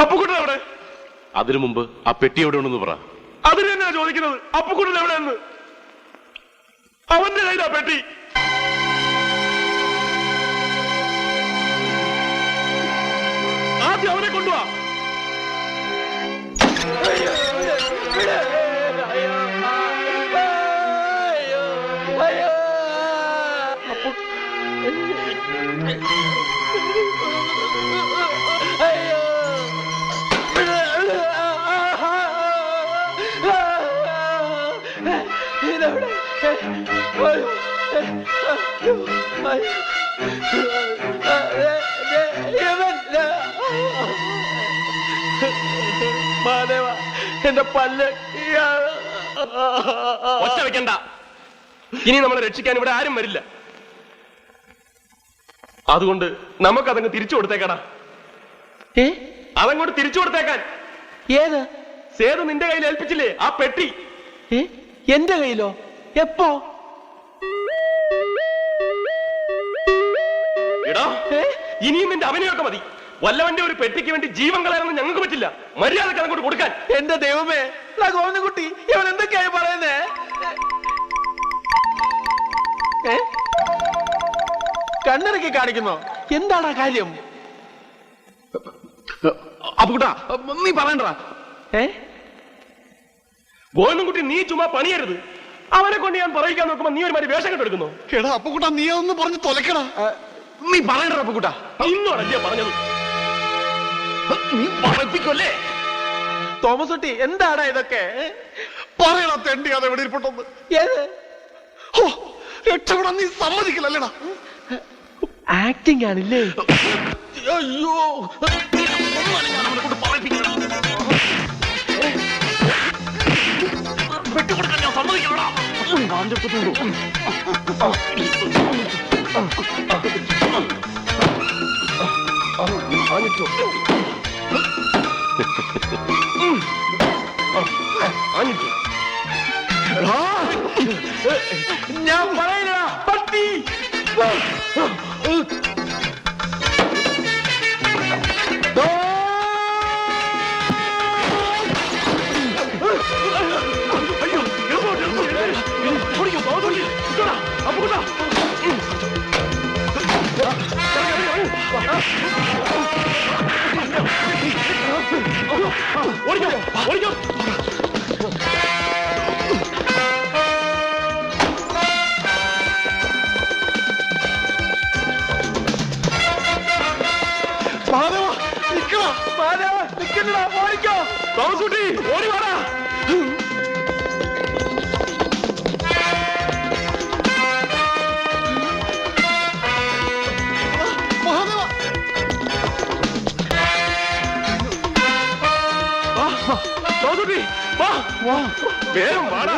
അപ്പുക്കുട്ടൻ എവിടെ? അതിനു മുമ്പ് ആ പെട്ടി എവിടെ ഉണ്ടെന്ന് പറ. അതിന് തന്നെയാ ചോദിക്കുന്നത്. അപ്പുക്കുട്ടൻ എവിടെയെന്ന്? അവന്റെ കയ്യിലാ പെട്ടി. ആദ്യം അവനെ കൊണ്ടുവാ. മാധവ, എന്റെ പല്ല് ഒച്ച വെക്കണ്ട. ഇനി നമ്മളെ രക്ഷിക്കാൻ ഇവിടെ ആരും വരില്ല. അതുകൊണ്ട് നമുക്കതങ്ങ് തിരിച്ചു കൊടുത്തേക്കടാ. അതങ്ങോട്ട് തിരിച്ചു കൊടുത്തേക്കാൻ. ഏത്? സേതു നിന്റെ കയ്യിൽ ഏൽപ്പിച്ചില്ലേ ആ പെട്ടി? എന്റെ കയ്യിലോ? എപ്പോ? എടാ, ഇനിയും നിന്റെ അവനെയൊക്കെ മതി. വല്ലവന്റെ ഒരു പെട്ടിക്ക് വേണ്ടി ജീവൻ കളയാനൊന്നും ഞങ്ങൾക്ക് പറ്റില്ല. മര്യാദക്ക് അതങ്ങോട്ട് കൊടുക്കാൻ. എന്റെ ദൈവമേ, ഗോവിന്ദൻകുട്ടി ഇവൻ എന്തൊക്കെയായി പറയുന്നേ? കണ്ണിറക്കി കാണിക്കുന്നോ? എന്താടാ കാര്യം? അപ്പുകുട്ടാ, നീ പറയണ്ട. ഗോവിന്ദൻകുട്ടി, നീ ചുമ്മാ പണിയരുത്. അവനെ കൊണ്ട് ഞാൻ പറയിക്കാൻ നോക്കുമ്പോ നീ ഒരു മാതിരി വേഷം കെട്ടെടുക്കുന്നു. എടാ അപ്പുകുട്ടാ, നീ അതൊന്ന് പറഞ്ഞ് തൊലക്കടാ. നീ പറയണ്ട അപ്പുകുട്ടാ. ഇന്നോടല്ലേ പറഞ്ഞത്? നീ പറയിപ്പിക്കുമല്ലേ? തോമസ് കുട്ടി, എന്താടാ ഇതൊക്കെ? പറയടാ തെണ്ടി, അത് എവിടെ ഇരിപ്പുണ്ടെന്ന്. ഏത്? രക്ഷപ്പെടാൻ നീ സമ്മതിക്കില്ലല്ലേടാ. ആക്ടിങ് ആണില്ലേ? അയ്യോ, വെട്ടുകൊടുക്കാൻ ഞാൻ സമ്മതിക്കണടാ. ഞാൻ പറയില്ല പട്ടി. ഓടി വാടാ. വേഗം വാടാ.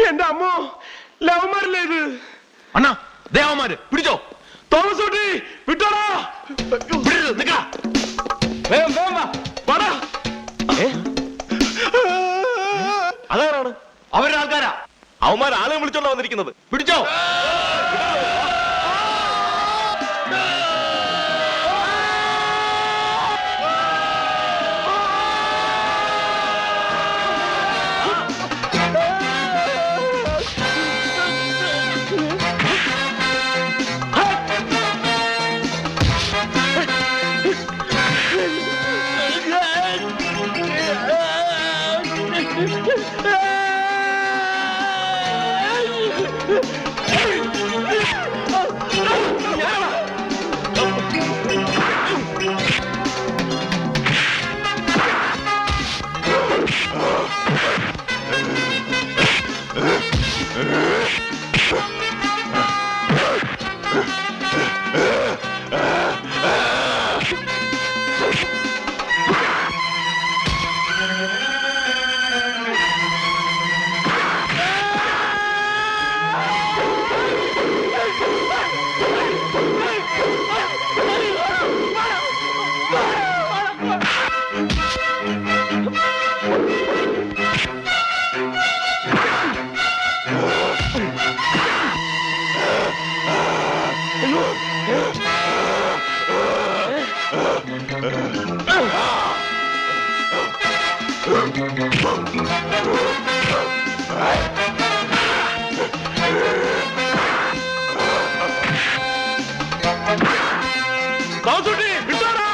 എന്റെ അമ്മോ, ലവന്മാരല്ലേ ഇത്? അണ്ണാ, ദേവന്മാര് പിടിച്ചോ. തോമസ് കുട്ടി, വിട്ടോടാ. വേഗം വേഗം വാ. വാടാ. അതാരാണ്? അവരുടെ ആൾക്കാരാ. അവന്മാർ ആളെ വിളിച്ചോണ്ടാ വന്നിരിക്കുന്നത്. പിടിച്ചോ. ദാസുട്ടി, വിട്ടോടാ.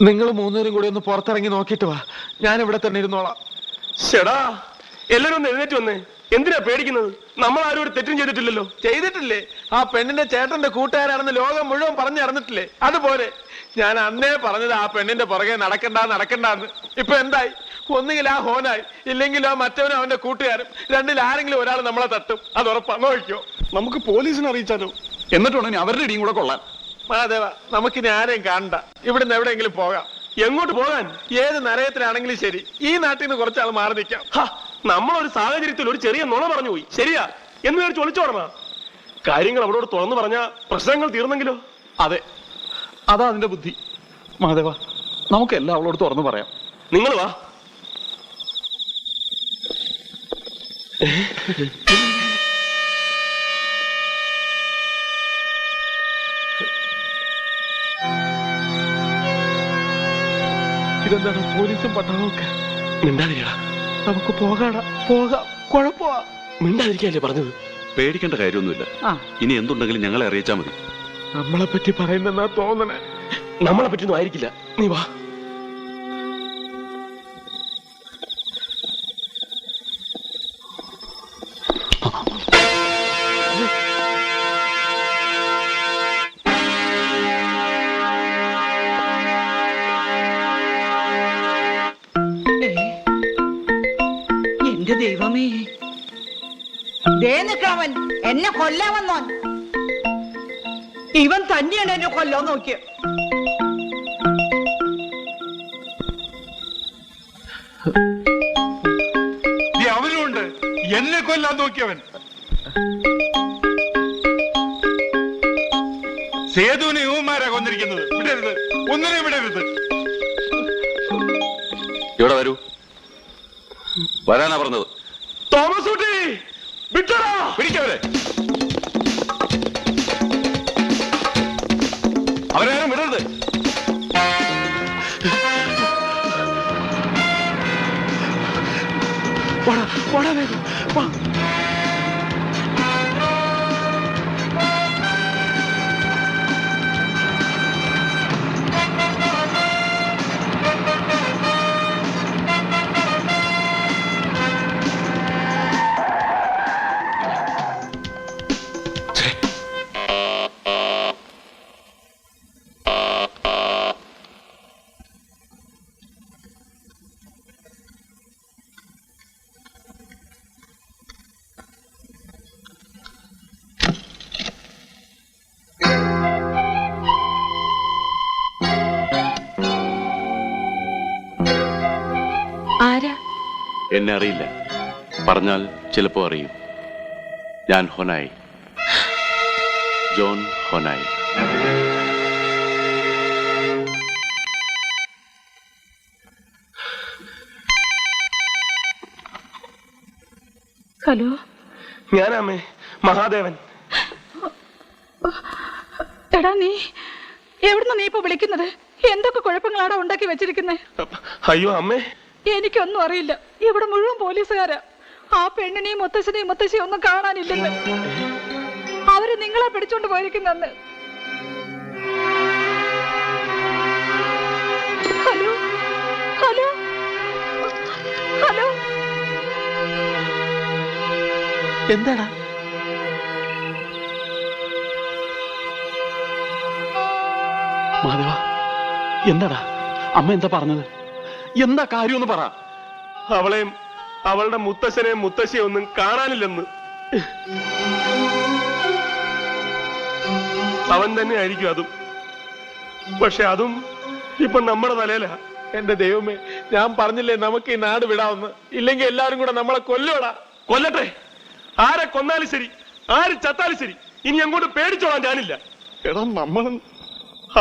നിങ്ങൾ മൂന്നുപേരും കൂടി ഒന്ന് പുറത്തിറങ്ങി നോക്കിയിട്ട് വാ, ഞാൻ ഇവിടെ തന്നെ ഇരുന്നോളാം. ശെടാ, എല്ലാരും ഒന്ന് എഴുന്നേറ്റ് വന്നേ. എന്തിനാ പേടിക്കുന്നത്? നമ്മൾ ആരും ഒരു തെറ്റും ചെയ്തിട്ടില്ലല്ലോ. ചെയ്തിട്ടില്ലേ? ആ പെണ്ണിന്റെ ചേട്ടന്റെ കൂട്ടുകാരാണെന്ന് ലോകം മുഴുവൻ പറഞ്ഞു നടന്നിട്ടില്ലേ? അതുപോലെ ഞാൻ അന്നേ പറഞ്ഞത് ആ പെണ്ണിന്റെ പുറകെ നടക്കണ്ടെന്ന്. ഇപ്പൊ എന്തായി? ഒന്നുകിൽ ആ ഹോനായി, ഇല്ലെങ്കിൽ ആ മറ്റവനും അവന്റെ കൂട്ടുകാരും. രണ്ടിൽ ആരെങ്കിലും ഒരാൾ നമ്മളെ തട്ടും, അത് ഉറപ്പാ. നോക്കിയോ? നമുക്ക് പോലീസിനെ അറിയിച്ചാലോ? എന്നിട്ടുണ്ടെങ്കിൽ അവരുടെ ഇടിയും കൂടെ കൊള്ളാൻ. മഹാദേവ, നമുക്കിനി ആരെയും കാണണ്ട. ഇവിടുന്ന് എവിടെയെങ്കിലും പോകാം. എങ്ങോട്ട് പോകാൻ? ഏത് നരയത്തിലാണെങ്കിലും ശരി, ഈ നാട്ടിൽ നിന്ന് കുറച്ചാൾ മാറി നിൽക്കാം. നമ്മളൊരു സാഹചര്യത്തിൽ ഒരു ചെറിയ നുണ പറഞ്ഞു പോയി, ശരിയാ എന്ന് വിചാരിച്ച് ഒളിച്ചോടണ. കാര്യങ്ങൾ അവളോട് തുറന്നു പറഞ്ഞ പ്രശ്നങ്ങൾ തീർന്നെങ്കിലോ? അതെ, അതാ അതിന്റെ ബുദ്ധി. മഹാദേവ, നമുക്കെല്ലാം അവളോട് തുറന്നു പറയാം. നിങ്ങൾ വാ. ഇതെന്താണ് പോലീസും പട്ടാളവും ഒക്കെ? മിണ്ടാതിരിക്കടാ. നമുക്ക് പോകാം. കുഴപ്പമാ. മിണ്ടാതിരിക്കല്ലേ പറഞ്ഞത്? പേടിക്കേണ്ട കാര്യമൊന്നുമില്ല. ഇനി എന്തുണ്ടെങ്കിലും ഞങ്ങളെ അറിയിച്ചാൽ മതി. നമ്മളെ പറ്റി പറയുന്നെന്നാ തോന്നണേ. നമ്മളെ പറ്റിയൊന്നും ആയിരിക്കില്ല. നീ വാ. എന്റെ ദൈവമേ, ദേ നിൽക്കവൻ എന്നെ കൊല്ലാൻ വന്നോൻ. ഇവൻ തന്നെയാണ് എന്നെ കൊല്ലാൻ നോക്കിയ. അവനുണ്ട് എന്നെ കൊല്ലാൻ നോക്കിയവൻ. സേതുവിനെ യുവന്മാരാ കൊന്നിരിക്കുന്നത്. വിടരുത്, ഒന്നിനെയും വിടരുത്. ഇവിടെ വരൂ. വരാനാ പറഞ്ഞത്. തോമസ് കുട്ടി, വിട്ടോടാ. പിടിക്കവരെ. അവരാരും വിടരുത്. എന്നെ അറിയില്ല. പറഞ്ഞാൽ ചിലപ്പോ അറിയും. ഞാൻ ഹൊനായി, ജോൺ ഹൊനായി. ഹലോ, ഞാനാമേ, മഹാദേവൻ. എടാ, നീ എവിടുന്ന് നീ ഇപ്പൊ വിളിക്കുന്നത്? എന്തൊക്കെ കുഴപ്പങ്ങളാണ് ഉണ്ടാക്കി വെച്ചിരിക്കുന്നേ? അയ്യോ അമ്മേ, എനിക്കൊന്നും അറിയില്ല. ഇവിടെ മുഴുവൻ പോലീസുകാരാ. ആ പെണ്ണിനെയും മുത്തശ്ശിയും ഒന്നും കാണാനില്ലെന്ന്. അവര് നിങ്ങളെ പിടിച്ചോണ്ട് പോയിരിക്കുന്നെന്ന്. ഹലോ ഹലോ ഹലോ, എന്താടാ? മഹാദേവ, എന്താടാ അമ്മ എന്താ പറഞ്ഞത്? എന്താ കാര്യമെന്ന് പറ. അവളെയും അവളുടെ മുത്തശ്ശനെയും മുത്തശ്ശിയും ഒന്നും കാണാനില്ലെന്ന്. അവൻ തന്നെ ആയിരിക്കും അതും. പക്ഷെ അതും ഇപ്പൊ നമ്മുടെ തലയിലാ. എന്റെ ദൈവമേ, ഞാൻ പറഞ്ഞില്ലേ നമുക്ക് ഈ നാട് വിടാവുന്ന, ഇല്ലെങ്കിൽ എല്ലാവരും കൂടെ നമ്മളെ കൊല്ലോടാ. കൊല്ലട്ടെ, ആരെ കൊന്നാലും ശരി, ആര് ചത്താലും ശരി, ഇനി അങ്ങോട്ട് പേടിച്ചോളാൻ ഞാനില്ല. എടാ നമ്മൾ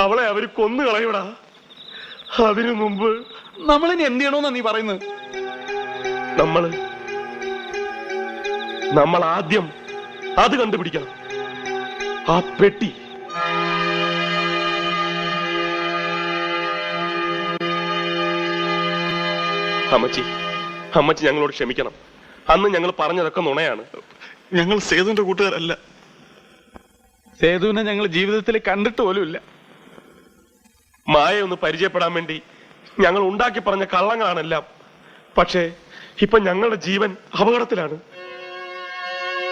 അവളെ അവര് കൊന്നു കളയൂടാ. അതിനു മുമ്പ് നമ്മളിനി എന്ത് ചെയ്യണമെന്നാ നീ പറയുന്നത്? നമ്മൾ ആദ്യം അത് കണ്ടുപിടിക്കണം, ആ പെട്ടി. അമ്മച്ചി ഞങ്ങളോട് ക്ഷമിക്കണം. അന്ന് ഞങ്ങൾ പറഞ്ഞതൊക്കെ നുണയാണ്. ഞങ്ങൾ സേതുവിന്റെ കൂട്ടുകാരല്ല. സേതുവിനെ ഞങ്ങൾ ജീവിതത്തിൽ കണ്ടിട്ട് പോലുമില്ല. മായ ഒന്ന് പരിചയപ്പെടാൻ വേണ്ടി ഞങ്ങൾ ഉണ്ടാക്കി പറഞ്ഞ കള്ളങ്ങളാണെല്ലാം. പക്ഷേ ഇപ്പൊ ഞങ്ങളുടെ ജീവൻ അപകടത്തിലാണ്.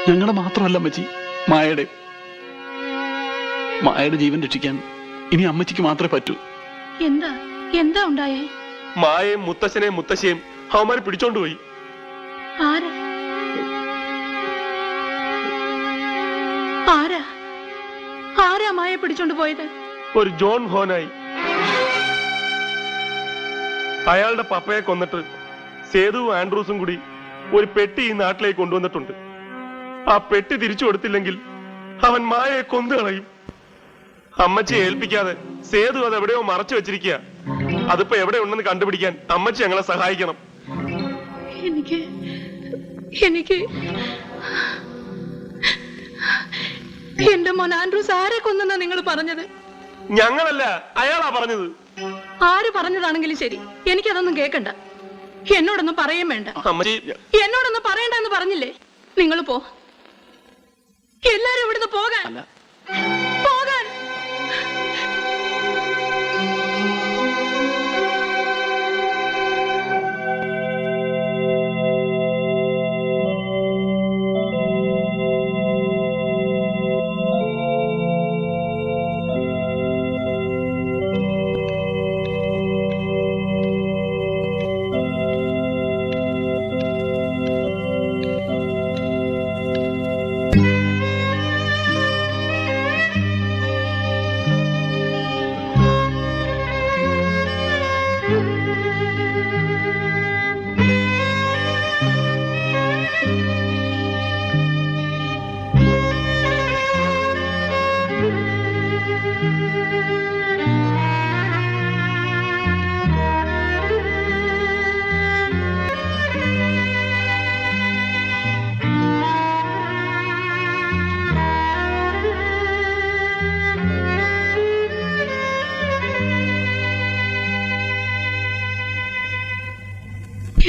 ഞങ്ങളുടെ മാത്രമല്ല അമ്മച്ചി, മായയുടെ ജീവൻ രക്ഷിക്കാൻ ഇനി അമ്മച്ചിക്ക് മാത്രമേ പറ്റൂ. എന്താ ഉണ്ടായേ? മായയും മുത്തശ്ശനെയും മുത്തശ്ശിയും അവന്മാര് പിടിച്ചോണ്ടുപോയി. ആരാ മായ പിടിച്ചോണ്ട് പോയത്? ഒരു ജോൺ ഹോനായി. അയാളുടെ പപ്പയെ കൊന്നിട്ട് സേതുവും ആൻഡ്രൂസും കൂടി ഒരു പെട്ടി ഈ നാട്ടിലേക്ക് കൊണ്ടുവന്നിട്ടുണ്ട്. ആ പെട്ടി തിരിച്ചു കൊടുത്തില്ലെങ്കിൽ അവൻ മായയെ കൊന്നു കളയും. അമ്മച്ചിയെ ഏൽപ്പിക്കാതെ സേതു അത് എവിടെയോ മറച്ചു വെച്ചിരിക്കുക. അതിപ്പോ എവിടെ ഉണ്ടെന്ന് കണ്ടുപിടിക്കാൻ അമ്മച്ചി ഞങ്ങളെ സഹായിക്കണം. എനിക്ക് എന്റെ മോൻ ആൻഡ്രൂസ് ആരെ കൊന്നെന്നാ നിങ്ങൾ പറഞ്ഞത്? ഞങ്ങളല്ല, അയാളാ പറഞ്ഞത്. ആര് പറഞ്ഞതാണെങ്കിലും ശരി, എനിക്കതൊന്നും കേൾക്കണ്ട. എന്നോടൊന്നും പറയും വേണ്ട. അമ്മച്ചി, എന്നോടൊന്നും പറയണ്ട എന്ന് പറഞ്ഞില്ലേ? നിങ്ങൾ പോ, എല്ലാരും ഇവിടുന്ന് പോകാൻ.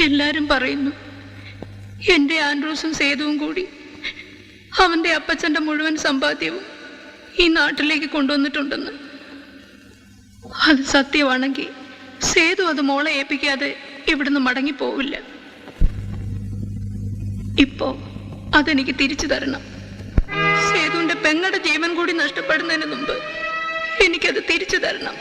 എല്ലാരും പറയുന്നു എന്റെ ആൻഡ്രൂസും സേതുവും കൂടി അവന്റെ അപ്പച്ചന്റെ മുഴുവൻ സമ്പാദ്യവും ഈ നാട്ടിലേക്ക് കൊണ്ടുവന്നിട്ടുണ്ടെന്ന്. അത് സത്യമാണെങ്കിൽ സേതു അത് മോളെ ഏൽപ്പിക്കാതെ ഇവിടുന്ന് മടങ്ങിപ്പോവില്ല. ഇപ്പോ അതെനിക്ക് തിരിച്ചു തരണം. സേതുവിന്റെ പെങ്ങളുടെ ജീവൻ കൂടി നഷ്ടപ്പെടുന്നതിന് മുമ്പ് എനിക്കത് തിരിച്ചു തരണം.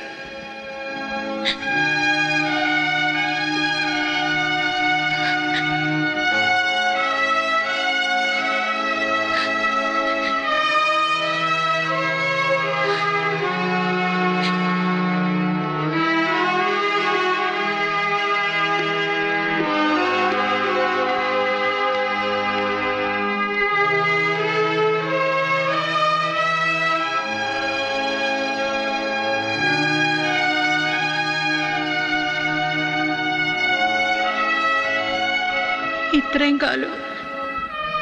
ഇത്രയും കാലം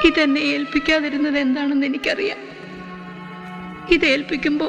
ഇതെന്നെ ഏൽപ്പിക്കാതിരുന്നത് എന്താണെന്ന് എനിക്കറിയാം. ഇത് ഏൽപ്പിക്കുമ്പോ